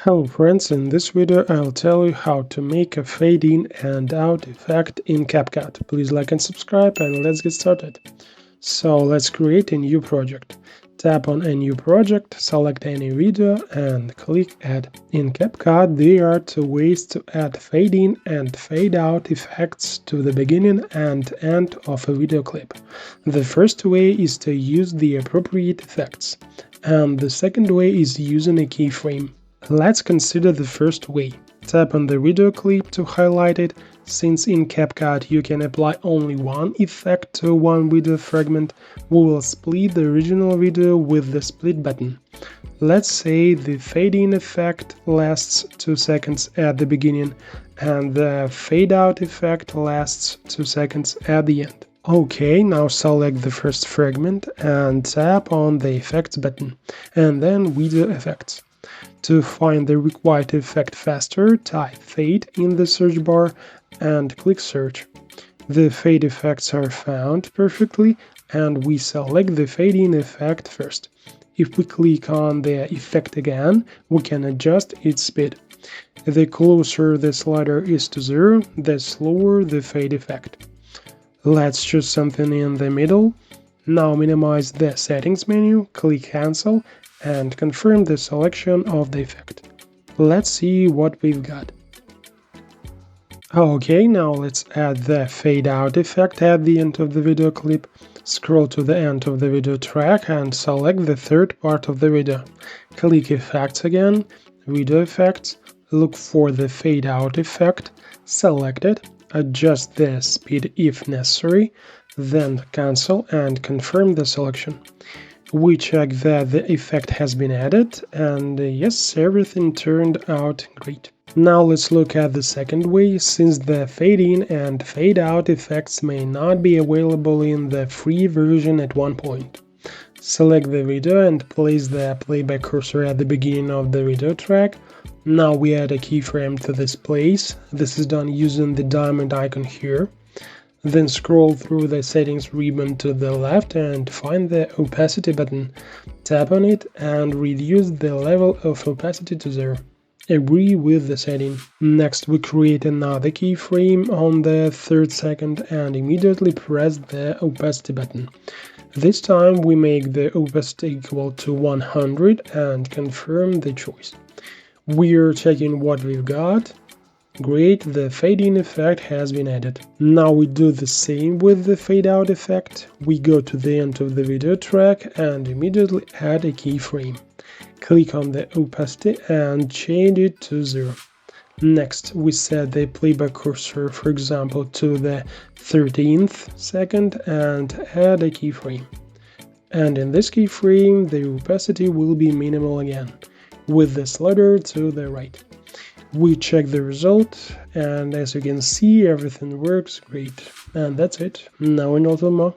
Hello friends, in this video I'll tell you how to make a fade in and out effect in Capcut. Please like and subscribe and let's get started. So let's create a new project. Tap on a new project, select any video and click add. In Capcut there are two ways to add fade in and fade out effects to the beginning and end of a video clip. The first way is to use the appropriate effects, and the second way is using a keyframe. Let's consider the first way. Tap on the video clip to highlight it. Since in Capcut you can apply only one effect to one video fragment, we will split the original video with the split button. Let's say the fade in effect lasts 2 seconds at the beginning and the fade out effect lasts 2 seconds at the end. OK, now select the first fragment and tap on the effects button, and then video effects. To find the required effect faster, type fade in the search bar and click search. The fade effects are found perfectly and we select the fade in effect first. If we click on the effect again, we can adjust its speed. The closer the slider is to 0, the slower the fade effect. Let's choose something in the middle. Now minimize the settings menu, click cancel and confirm the selection of the effect. Let's see what we've got. OK, now let's add the fade out effect at the end of the video clip. Scroll to the end of the video track and select the third part of the video. Click effects again, video effects, look for the fade out effect, select it, adjust the speed if necessary, then cancel and confirm the selection. We check that the effect has been added, and yes, everything turned out great. Now let's look at the second way, since the fade in and fade out effects may not be available in the free version at one point. Select the video and place the playback cursor at the beginning of the video track. Now we add a keyframe to this place. This is done using the diamond icon here. Then scroll through the settings ribbon to the left and find the opacity button. Tap on it and reduce the level of opacity to 0. Agree with the setting. Next we create another keyframe on the 3rd second and immediately press the opacity button. This time we make the opacity equal to 100 and confirm the choice. We're checking what we've got. Great, the fade in effect has been added. Now we do the same with the fade out effect. We go to the end of the video track and immediately add a keyframe. Click on the opacity and change it to 0. Next, we set the playback cursor, for example, to the 13th second and add a keyframe. And in this keyframe, the opacity will be minimal again, with the slider to the right. We check the result, and as you can see, everything works great. And that's it. Now we know more.